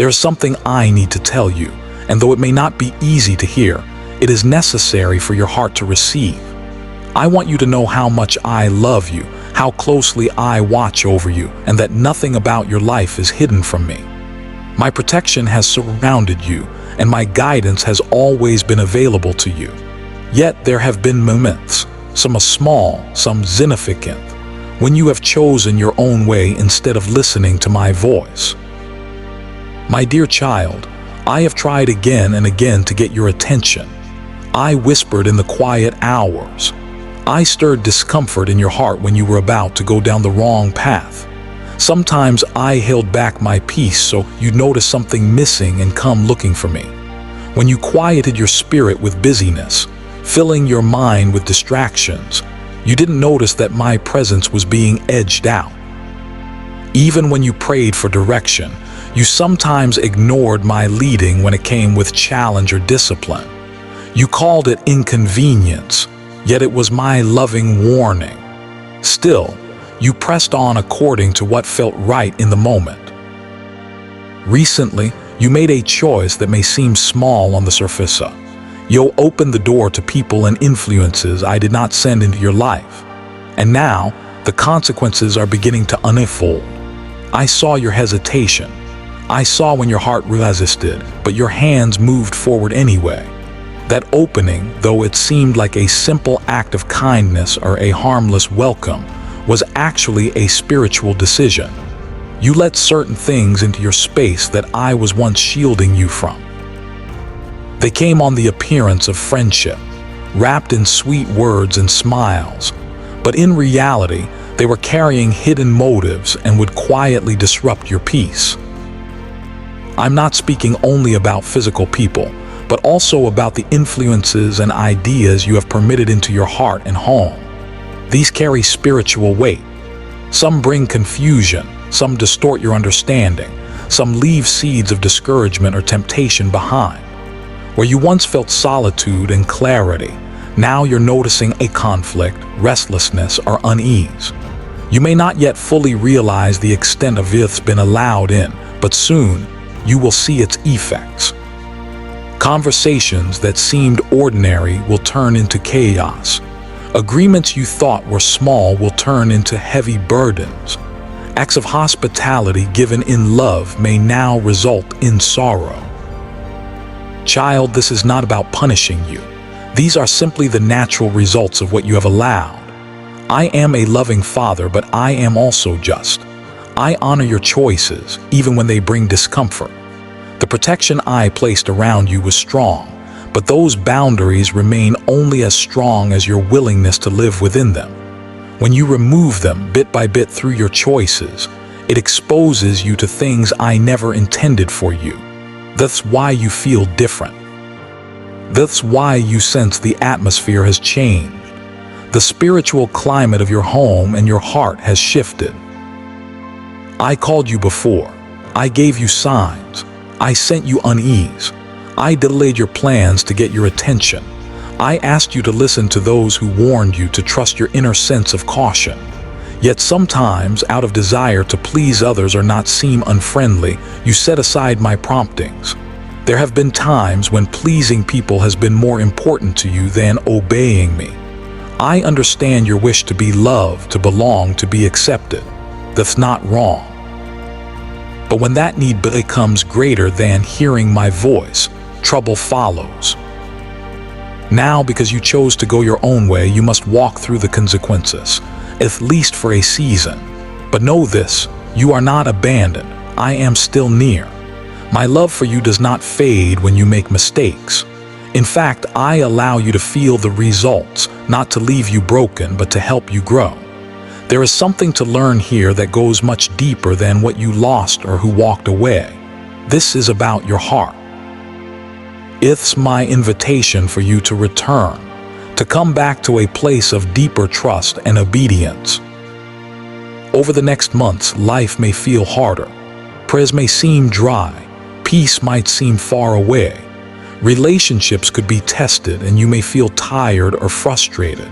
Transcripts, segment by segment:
There is something I need to tell you, and though it may not be easy to hear, it is necessary for your heart to receive. I want you to know how much I love you, how closely I watch over you, and that nothing about your life is hidden from me. My protection has surrounded you, and my guidance has always been available to you. Yet there have been moments, some are small, some significant, when you have chosen your own way instead of listening to my voice. My dear child, I have tried again and again to get your attention. I whispered in the quiet hours. I stirred discomfort in your heart when you were about to go down the wrong path. Sometimes I held back my peace so you'd notice something missing and come looking for me. When you quieted your spirit with busyness, filling your mind with distractions, you didn't notice that my presence was being edged out. Even when you prayed for direction, you sometimes ignored my leading when it came with challenge or discipline. You called it inconvenience, yet it was my loving warning. Still, you pressed on according to what felt right in the moment. Recently, you made a choice that may seem small on the surface. You opened the door to people and influences I did not send into your life. And now, the consequences are beginning to unfold. I saw your hesitation. I saw when your heart resisted, but your hands moved forward anyway. That opening, though it seemed like a simple act of kindness or a harmless welcome, was actually a spiritual decision. You let certain things into your space that I was once shielding you from. They came on the appearance of friendship, wrapped in sweet words and smiles, but in reality, they were carrying hidden motives and would quietly disrupt your peace. I'm not speaking only about physical people, but also about the influences and ideas you have permitted into your heart and home. These carry spiritual weight. Some bring confusion, some distort your understanding, some leave seeds of discouragement or temptation behind. Where you once felt solitude and clarity, now you're noticing a conflict, restlessness, or unease. You may not yet fully realize the extent of it's been allowed in, but soon you will see its effects. Conversations that seemed ordinary will turn into chaos. Agreements you thought were small will turn into heavy burdens. Acts of hospitality given in love may now result in sorrow. Child, this is not about punishing you. These are simply the natural results of what you have allowed. I am a loving father, but I am also just. I honor your choices, even when they bring discomfort. The protection I placed around you was strong, but those boundaries remain only as strong as your willingness to live within them. When you remove them bit by bit through your choices, it exposes you to things I never intended for you. That's why you feel different. That's why you sense the atmosphere has changed. The spiritual climate of your home and your heart has shifted. I called you before. I gave you signs. I sent you unease. I delayed your plans to get your attention. I asked you to listen to those who warned you, to trust your inner sense of caution. Yet sometimes, out of desire to please others or not seem unfriendly, you set aside my promptings. There have been times when pleasing people has been more important to you than obeying me. I understand your wish to be loved, to belong, to be accepted. That's not wrong. But when that need becomes greater than hearing my voice, trouble follows. Now, because you chose to go your own way, you must walk through the consequences, at least for a season. But know this, you are not abandoned. I am still near. My love for you does not fade when you make mistakes. In fact, I allow you to feel the results, not to leave you broken, but to help you grow. There is something to learn here that goes much deeper than what you lost or who walked away. This is about your heart. It's my invitation for you to return, to come back to a place of deeper trust and obedience. Over the next months, life may feel harder. Prayers may seem dry. Peace might seem far away. Relationships could be tested and you may feel tired or frustrated.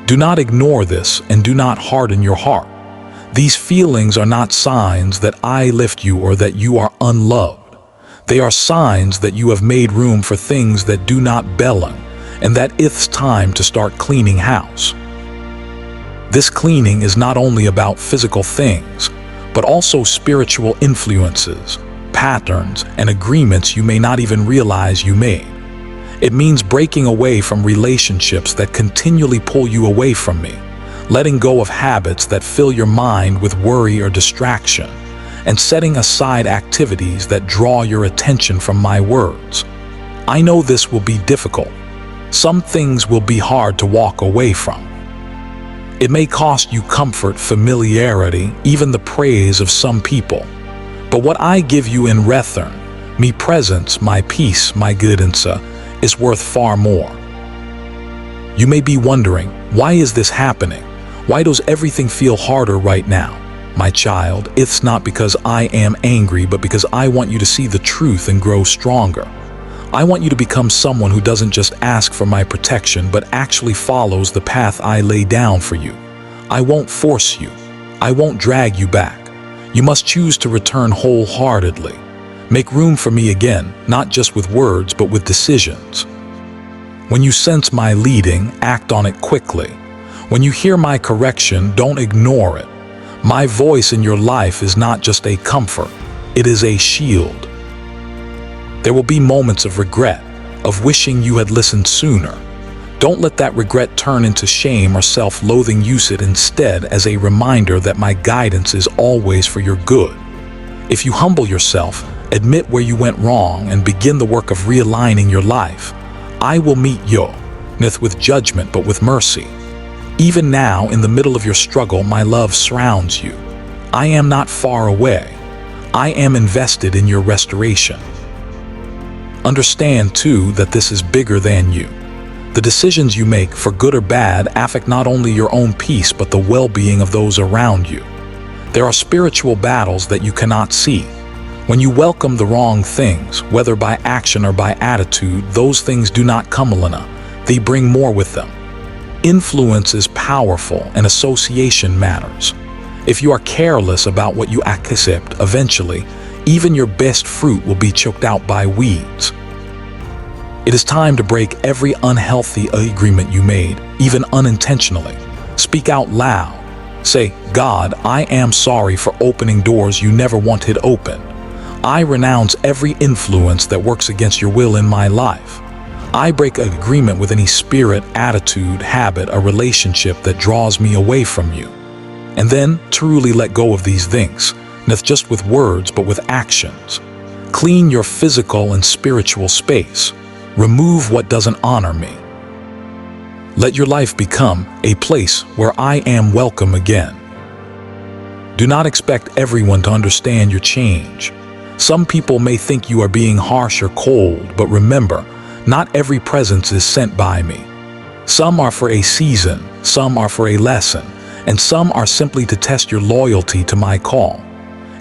Do not ignore this and do not harden your heart. These feelings are not signs that I left you or that you are unloved. They are signs that you have made room for things that do not belong, and that it's time to start cleaning house. This cleaning is not only about physical things, but also spiritual influences, patterns, and agreements you may not even realize you made. It means breaking away from relationships that continually pull you away from me, letting go of habits that fill your mind with worry or distraction, and setting aside activities that draw your attention from my words. I know this will be difficult. Some things will be hard to walk away from. It may cost you comfort, familiarity, even the praise of some people. But what I give you in return, me presence, my peace, my goodness, is worth far more. You may be wondering, why is this happening? Why does everything feel harder right now? My child, it's not because I am angry, but because I want you to see the truth and grow stronger. I want you to become someone who doesn't just ask for my protection, but actually follows the path I lay down for you. I won't force you. I won't drag you back. You must choose to return wholeheartedly. Make room for me again, not just with words, but with decisions. When you sense my leading, act on it quickly. When you hear my correction, don't ignore it. My voice in your life is not just a comfort, it is a shield. There will be moments of regret, of wishing you had listened sooner. Don't let that regret turn into shame or self-loathing. Use it instead as a reminder that my guidance is always for your good. If you humble yourself, admit where you went wrong, and begin the work of realigning your life, I will meet you, not with judgment but with mercy. Even now, in the middle of your struggle, my love surrounds you. I am not far away. I am invested in your restoration. Understand, too, that this is bigger than you. The decisions you make, for good or bad, affect not only your own peace but the well-being of those around you. There are spiritual battles that you cannot see. When you welcome the wrong things, whether by action or by attitude, those things do not come alone. They bring more with them. Influence is powerful and association matters. If you are careless about what you accept, eventually, even your best fruit will be choked out by weeds. It is time to break every unhealthy agreement you made, even unintentionally. Speak out loud. Say, God, I am sorry for opening doors you never wanted open. I renounce every influence that works against your will in my life. I break an agreement with any spirit, attitude, habit, or relationship that draws me away from you. And then truly let go of these things, not just with words but with actions. Clean your physical and spiritual space. Remove what doesn't honor me. Let your life become a place where I am welcome again. Do not expect everyone to understand your change. Some people may think you are being harsh or cold, but remember, not every presence is sent by me. Some are for a season, some are for a lesson, and some are simply to test your loyalty to my call.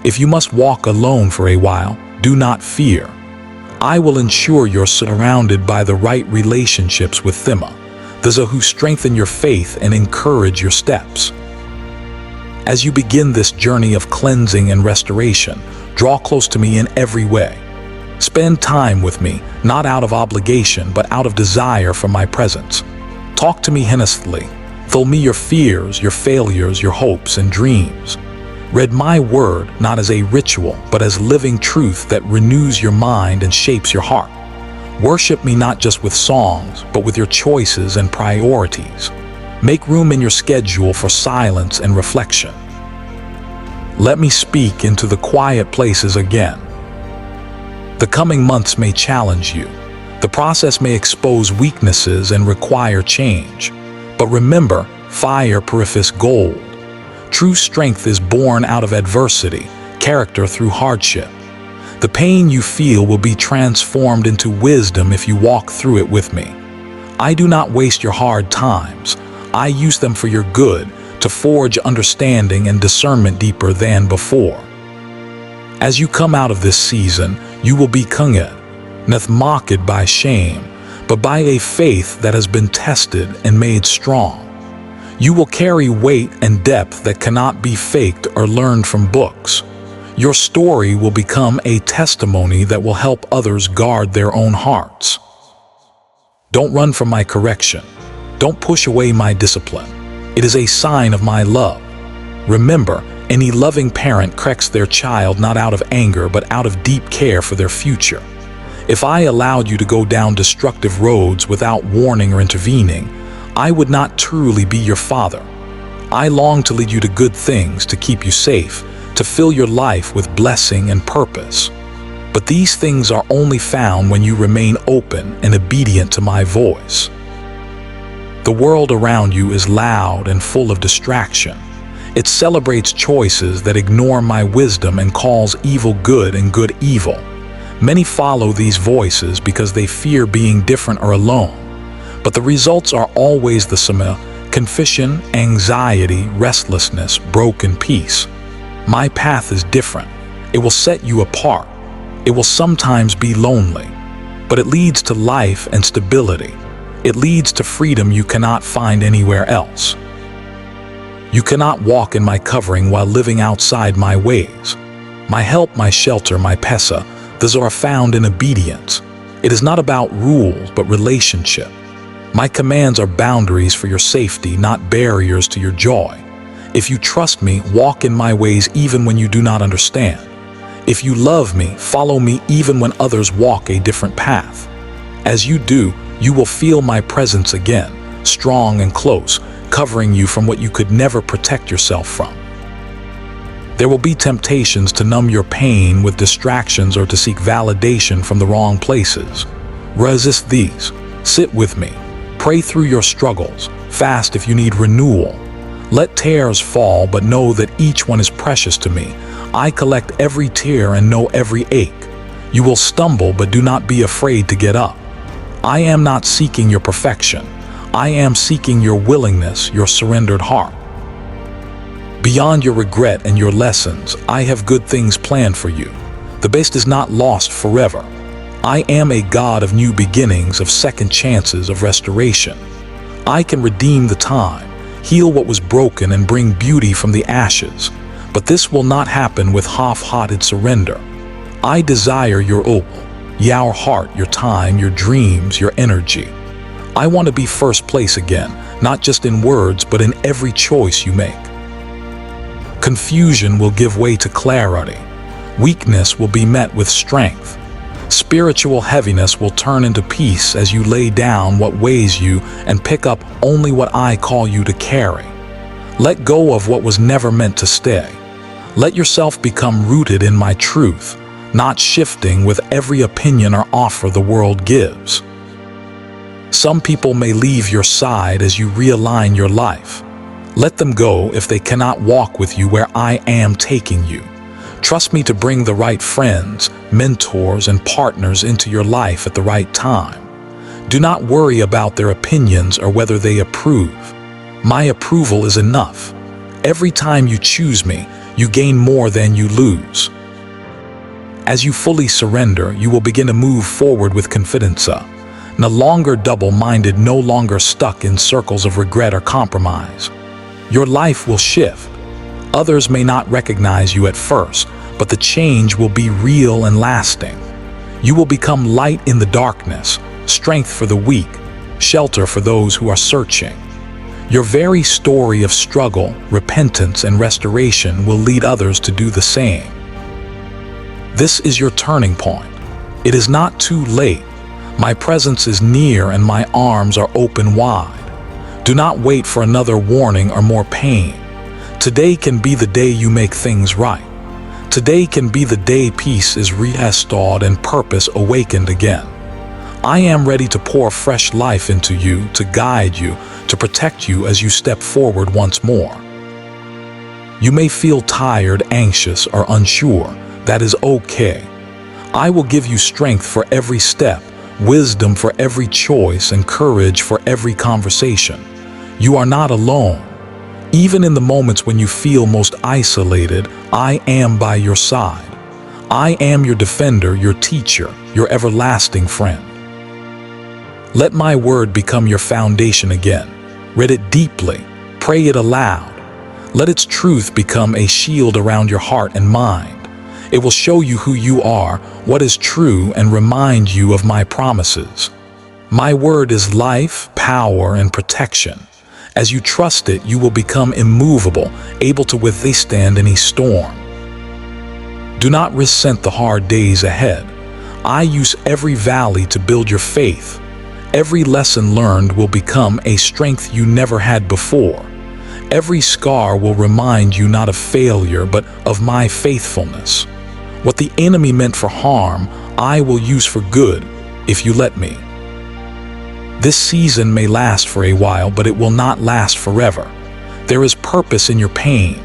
If you must walk alone for a while, do not fear. I will ensure you're surrounded by the right relationships with them, those who strengthen your faith and encourage your steps. As you begin this journey of cleansing and restoration, draw close to me in every way. Spend time with me, not out of obligation, but out of desire for my presence. Talk to me honestly. Tell me your fears, your failures, your hopes and dreams. Read my word not as a ritual, but as living truth that renews your mind and shapes your heart. Worship me not just with songs, but with your choices and priorities. Make room in your schedule for silence and reflection. Let me speak into the quiet places again. The coming months may challenge you. The process may expose weaknesses and require change. But remember, fire purifies gold. True strength is born out of adversity, character through hardship. The pain you feel will be transformed into wisdom if you walk through it with me. I do not waste your hard times. I use them for your good, to forge understanding and discernment deeper than before. As you come out of this season, you will be kunged, not mocked by shame, but by a faith that has been tested and made strong. You will carry weight and depth that cannot be faked or learned from books. Your story will become a testimony that will help others guard their own hearts. Don't run from my correction. Don't push away my discipline. It is a sign of my love. Remember, any loving parent corrects their child not out of anger but out of deep care for their future. If I allowed you to go down destructive roads without warning or intervening, I would not truly be your father. I long to lead you to good things, to keep you safe, to fill your life with blessing and purpose. But these things are only found when you remain open and obedient to my voice. The world around you is loud and full of distraction. It celebrates choices that ignore my wisdom and calls evil good and good evil. Many follow these voices because they fear being different or alone. But the results are always the same: confusion, anxiety, restlessness, broken peace. My path is different. It will set you apart. It will sometimes be lonely, but it leads to life and stability. It leads to freedom you cannot find anywhere else. You cannot walk in my covering while living outside my ways. My help, my shelter, my pesa, those are found in obedience. It is not about rules, but relationship. My commands are boundaries for your safety, not barriers to your joy. If you trust me, walk in my ways even when you do not understand. If you love me, follow me even when others walk a different path. As you do, you will feel my presence again, strong and close, covering you from what you could never protect yourself from. There will be temptations to numb your pain with distractions or to seek validation from the wrong places. Resist these. Sit with me. Pray through your struggles. Fast if you need renewal. Let tears fall, but know that each one is precious to me. I collect every tear and know every ache. You will stumble, but do not be afraid to get up. I am not seeking your perfection. I am seeking your willingness, your surrendered heart. Beyond your regret and your lessons, I have good things planned for you. The best is not lost forever. I am a God of new beginnings, of second chances, of restoration. I can redeem the time, heal what was broken, and bring beauty from the ashes. But this will not happen with half-hearted surrender. I desire your heart, your time, your dreams, your energy. I want to be first place again, not just in words, but in every choice you make. Confusion will give way to clarity. Weakness will be met with strength. Spiritual heaviness will turn into peace as you lay down what weighs you and pick up only what I call you to carry. Let go of what was never meant to stay. Let yourself become rooted in my truth, not shifting with every opinion or offer the world gives. Some people may leave your side as you realign your life. Let them go if they cannot walk with you where I am taking you. Trust me to bring the right friends, mentors, and partners into your life at the right time. Do not worry about their opinions or whether they approve. My approval is enough. Every time you choose me, you gain more than you lose. As you fully surrender, you will begin to move forward with confidence. No longer double-minded, no longer stuck in circles of regret or compromise. Your life will shift. Others may not recognize you at first, but the change will be real and lasting. You will become light in the darkness, strength for the weak, shelter for those who are searching. Your very story of struggle, repentance, and restoration will lead others to do the same. This is your turning point. It is not too late. My presence is near and my arms are open wide. Do not wait for another warning or more pain. Today can be the day you make things right. Today can be the day peace is restored and purpose awakened again. I am ready to pour fresh life into you, to guide you, to protect you as you step forward once more. You may feel tired, anxious, or unsure. That is okay. I will give you strength for every step, wisdom for every choice, and courage for every conversation. You are not alone. Even in the moments when you feel most isolated, I am by your side. I am your defender, your teacher, your everlasting friend. Let my word become your foundation again. Read it deeply. Pray it aloud. Let its truth become a shield around your heart and mind. It will show you who you are, what is true, and remind you of my promises. My word is life, power, and protection. As you trust it, you will become immovable, able to withstand any storm. Do not resent the hard days ahead. I use every valley to build your faith. Every lesson learned will become a strength you never had before. Every scar will remind you not of failure, but of my faithfulness. What the enemy meant for harm, I will use for good, if you let me. This season may last for a while, but it will not last forever. There is purpose in your pain.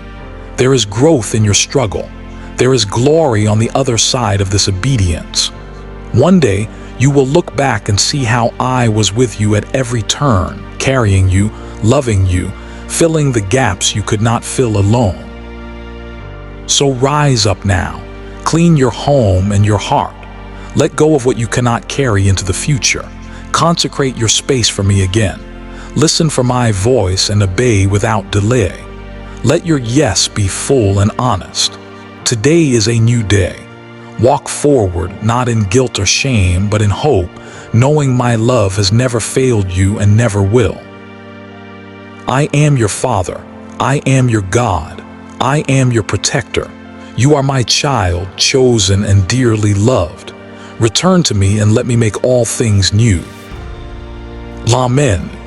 There is growth in your struggle. There is glory on the other side of this obedience. One day, you will look back and see how I was with you at every turn, carrying you, loving you, filling the gaps you could not fill alone. So rise up now. Clean your home and your heart. Let go of what you cannot carry into the future. Consecrate your space for me again. Listen for my voice and obey without delay. Let your yes be full and honest. Today is a new day. Walk forward, not in guilt or shame, but in hope, knowing my love has never failed you and never will. I am your Father. I am your God. I am your protector. You are my child, chosen and dearly loved. Return to me and let me make all things new. Amen.